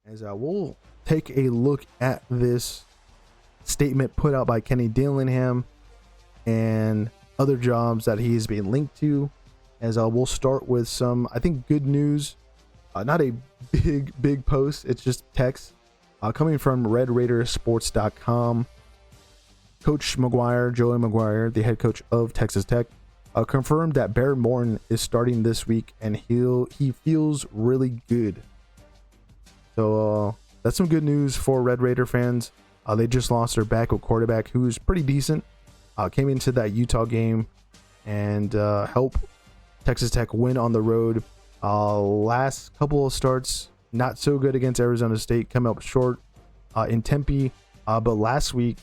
as we'll take a look at this statement put out by Kenny Dillingham and other jobs that he is being linked to. As we'll start with some, I think, good news. Not a big post. It's just text coming from RedRaidersports.com. Coach McGuire, Joey McGuire, the head coach of Texas Tech, confirmed that Baron Morten is starting this week, and he feels really good. So that's some good news for Red Raider fans. They just lost their backup quarterback, who's pretty decent. Came into that Utah game and helped Texas Tech win on the road. Last couple of starts, not so good against Arizona State, come up short in Tempe. But last week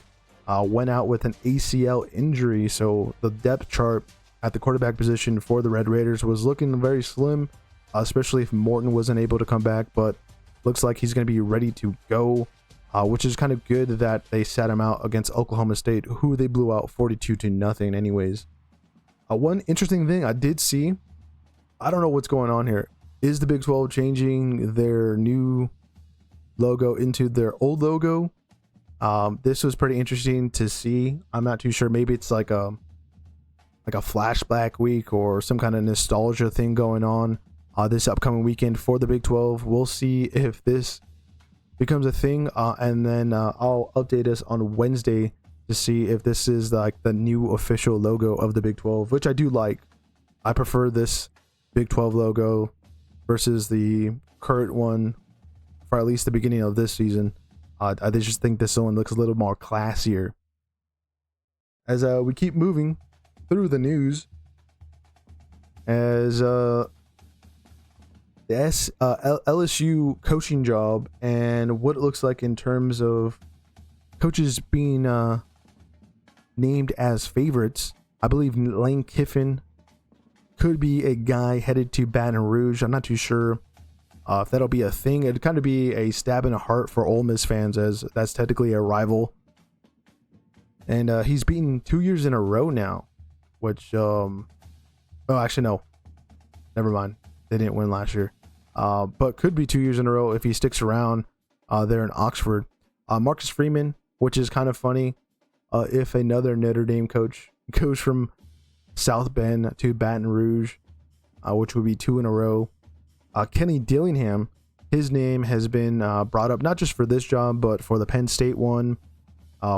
went out with an ACL injury. So the depth chart at the quarterback position for the Red Raiders was looking very slim, especially if Morten wasn't able to come back. But looks like he's going to be ready to go, which is kind of good that they sat him out against Oklahoma State, who they blew out 42-0 anyways. One interesting thing I did see, I don't know what's going on here. Is the Big 12 changing their new logo into their old logo? This was pretty interesting to see. I'm not too sure. Maybe it's like a flashback week or some kind of nostalgia thing going on this upcoming weekend for the Big 12. We'll see if this becomes a thing, and then I'll update us on Wednesday to see if this is like the new official logo of the Big 12, which I do like. I prefer this Big 12 logo versus the current one for at least the beginning of this season. I just think this one looks a little more classier. As we keep moving through the news, as the LSU coaching job and what it looks like in terms of coaches being named as favorites. I believe Lane Kiffin could be a guy headed to Baton Rouge. I'm not too sure if that'll be a thing. It'd kind of be a stab in the heart for Ole Miss fans, as that's technically a rival. And he's beaten 2 years in a row now, which actually no, never mind. They didn't win last year, but could be 2 years in a row if he sticks around there in Oxford. Marcus Freeman, which is kind of funny, if another Notre Dame coach goes from South Bend to Baton Rouge, which would be 2 in a row. Kenny Dillingham, his name has been brought up not just for this job, but for the Penn State one,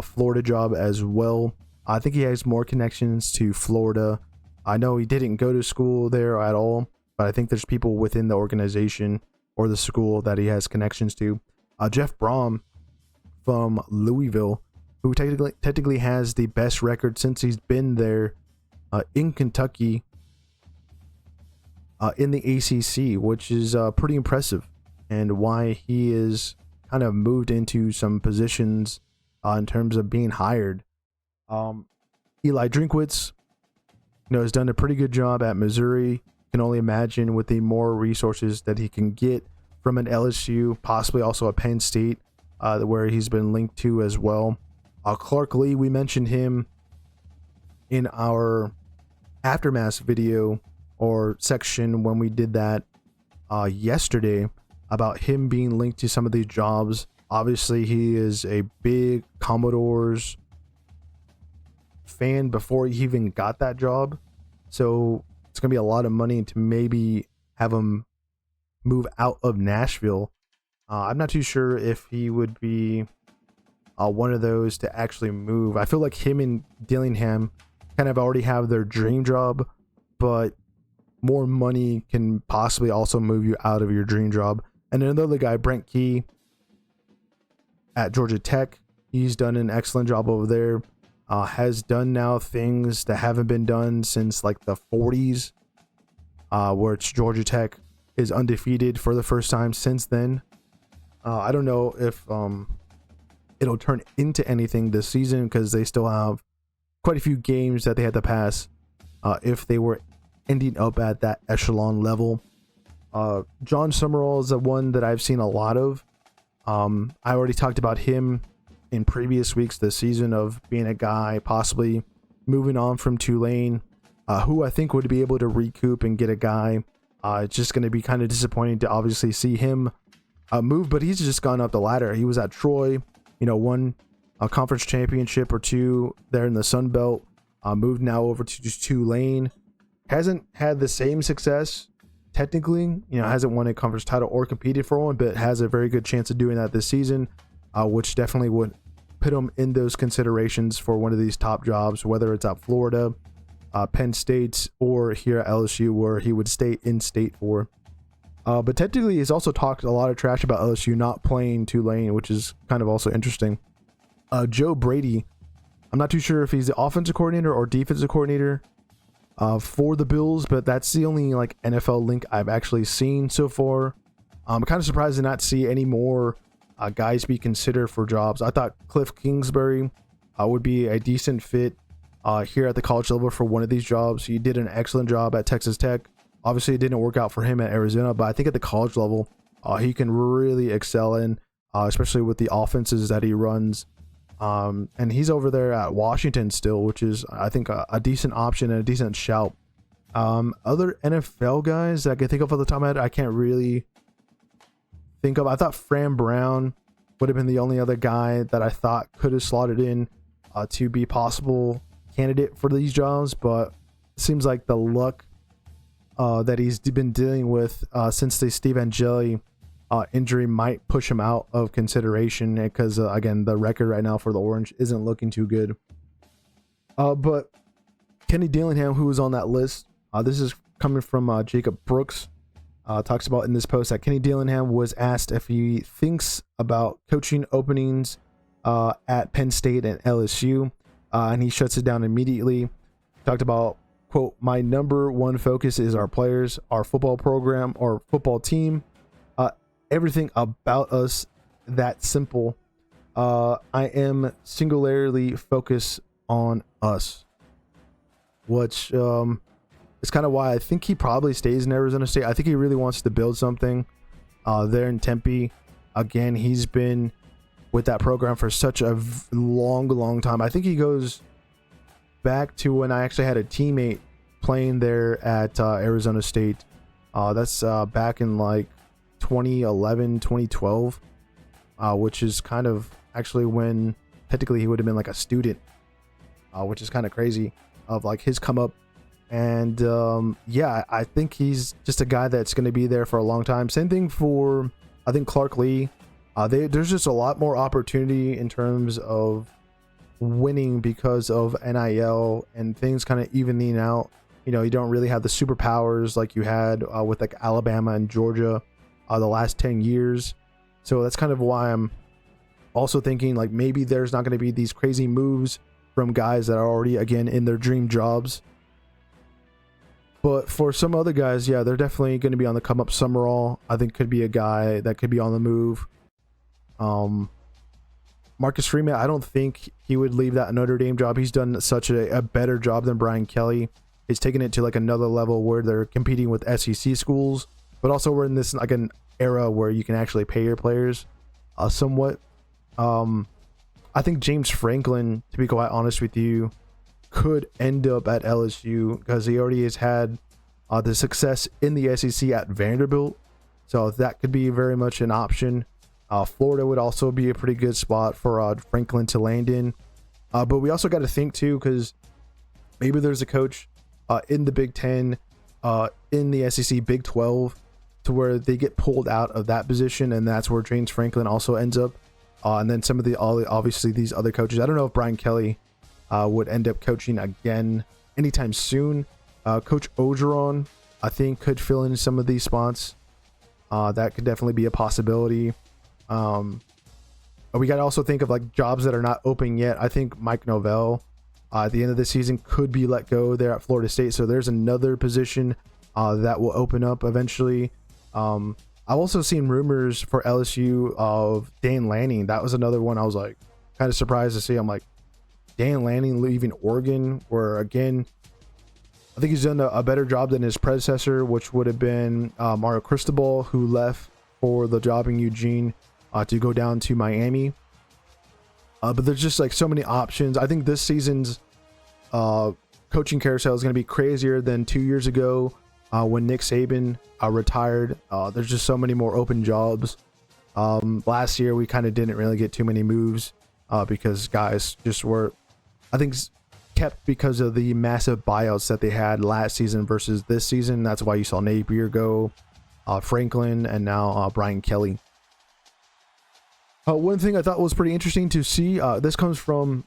Florida job as well. I think he has more connections to Florida. I know he didn't go to school there at all, but I think there's people within the organization or the school that he has connections to. Jeff Brom from Louisville, who technically has the best record since he's been there in Kentucky in the ACC, which is pretty impressive, and why he is kind of moved into some positions in terms of being hired. Eli Drinkwitz, has done a pretty good job at Missouri. Can only imagine with the more resources that he can get from an LSU, possibly also a Penn State, where he's been linked to as well. Clark Lee, we mentioned him in our aftermath video or section when we did that yesterday about him being linked to some of these jobs. Obviously, he is a big Commodores fan before he even got that job, so it's gonna be a lot of money to maybe have him move out of Nashville. I'm not too sure if he would be one of those to actually move. I feel like him and Dillingham kind of already have their dream job, but more money can possibly also move you out of your dream job. And another guy, Brent Key at Georgia Tech, he's done an excellent job over there. Has done now things that haven't been done since like the 40s, where it's Georgia Tech is undefeated for the first time since then. I don't know if it'll turn into anything this season, because they still have quite a few games that they had to pass if they were ending up at that echelon level. John Summerall is the one that I've seen a lot of. I already talked about him in previous weeks this season, of being a guy possibly moving on from Tulane, who I think would be able to recoup and get a guy. It's just going to be kind of disappointing to obviously see him move, but he's just gone up the ladder. He was at Troy, won a conference championship or two there in the Sun Belt. Moved now over to just Tulane. Hasn't had the same success technically, hasn't won a conference title or competed for one, but has a very good chance of doing that this season, which definitely would put him in those considerations for one of these top jobs, whether it's at Florida, Penn State, or here at LSU, where he would stay in state for. But technically, he's also talked a lot of trash about LSU not playing Tulane, which is kind of also interesting. Joe Brady, I'm not too sure if he's the offensive coordinator or defensive coordinator for the Bills, but that's the only NFL link I've actually seen so far. I'm kind of surprised to not see any more guys be considered for jobs. I thought Cliff Kingsbury would be a decent fit here at the college level for one of these jobs. He did an excellent job at Texas Tech. Obviously, it didn't work out for him at Arizona, but I think at the college level, he can really excel in, especially with the offenses that he runs. And he's over there at Washington still, which is, I think, a decent option and a decent shout. Other NFL guys that I can think of off the top of my head, I can't really think of. I thought Fran Brown would have been the only other guy that I thought could have slotted in to be possible candidate for these jobs, but it seems like the luck that he's been dealing with since the Steve Angeli injury might push him out of consideration, because again, the record right now for the Orange isn't looking too good. But Kenny Dillingham, who was on that list, this is coming from Jacob Brooks, talks about in this post that Kenny Dillingham was asked if he thinks about coaching openings at Penn State and LSU, and he shuts it down immediately. Talked about, quote, "My number one focus is our players, our football program, our football team. Everything about us that simple. I am singularly focused on us," which is kind of why I think he probably stays in Arizona State. I think he really wants to build something there in Tempe. Again, he's been with that program for such a long time. I think he goes back to when I actually had a teammate playing there at Arizona State. That's back in 2011, 2012, which is kind of actually when technically he would have been a student, which is kind of crazy of his come up. And yeah, I think he's just a guy that's going to be there for a long time. Same thing for, I think, Clark Lee. There's just a lot more opportunity in terms of winning because of NIL and things kind of evening out. You don't really have the superpowers like you had with Alabama and Georgia the last 10 years. So that's kind of why I'm also thinking maybe there's not going to be these crazy moves from guys that are already, again, in their dream jobs. But for some other guys, yeah, they're definitely going to be on the come up. Summerall, I think, could be a guy that could be on the move. Marcus Freeman, I don't think he would leave that Notre Dame job. He's done such a better job than Brian Kelly. He's taken it to another level where they're competing with SEC schools, but also we're in this an era where you can actually pay your players somewhat. I think James Franklin, to be quite honest with you, could end up at LSU because he already has had the success in the SEC at Vanderbilt, so that could be very much an option. Florida would also be a pretty good spot for Franklin to land in, but we also got to think too, because maybe there's a coach in the Big Ten, in the SEC, Big 12, to where they get pulled out of that position, and that's where James Franklin also ends up. And then some of the obviously these other coaches. I don't know if Brian Kelly would end up coaching again anytime soon. Coach Ogeron, I think, could fill in some of these spots. That could definitely be a possibility. We got to also think of jobs that are not open yet. I think Mike Novell at the end of the season could be let go there at Florida State. So there's another position that will open up eventually. I've also seen rumors for LSU of Dan Lanning. That was another one I was kind of surprised to see. I'm Dan Lanning leaving Oregon, where again, I think he's done a better job than his predecessor, which would have been Mario Cristobal, who left for the job in Eugene to go down to Miami. But there's just so many options. I think this season's coaching carousel is going to be crazier than 2 years ago when Nick Saban retired. There's just so many more open jobs. Last year we kind of didn't really get too many moves because guys just were, I think, kept because of the massive buyouts that they had last season versus this season. That's why you saw Napier go, Franklin, and now Brian Kelly. One thing I thought was pretty interesting to see, this comes from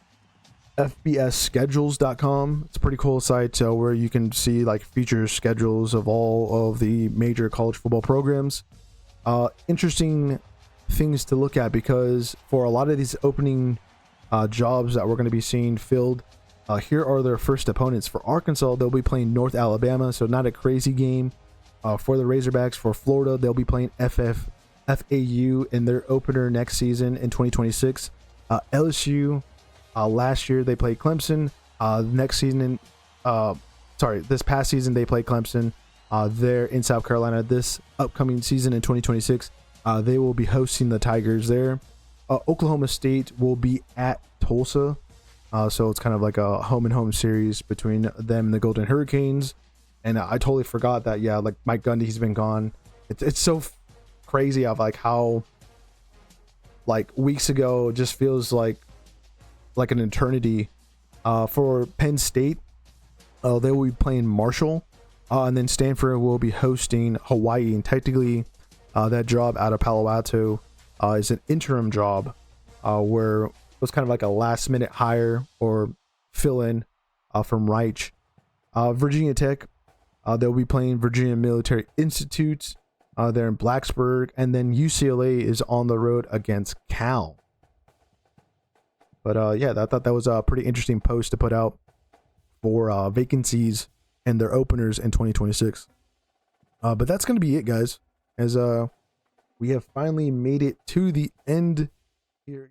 FBSschedules.com. It's a pretty cool site where you can see like feature schedules of all of the major college football programs. Interesting things to look at, because for a lot of these opening jobs that we're going to be seeing filled, here are their first opponents. For Arkansas, they'll be playing North Alabama, so not a crazy game. For the Razorbacks, for Florida, they'll be playing FAU in their opener next season in 2026. LSU, last year they played Clemson. This past season they played Clemson. They're in South Carolina. This upcoming season in 2026, they will be hosting the Tigers there. Oklahoma State will be at Tulsa. So it's kind of like a home and home series between them and the Golden Hurricanes. And I totally forgot that, yeah, like Mike Gundy's been gone. It's so crazy of like how like weeks ago just feels like an eternity. For Penn State, they will be playing Marshall, and then Stanford will be hosting Hawaii. And technically, that job out of Palo Alto is an interim job, where it was kind of like a last minute hire or fill in from Reich. Virginia Tech, they'll be playing Virginia Military Institute. They're in Blacksburg, and then UCLA is on the road against Cal. But yeah, I thought that was a pretty interesting post to put out for vacancies and their openers in 2026. But that's going to be it, guys, as we have finally made it to the end here.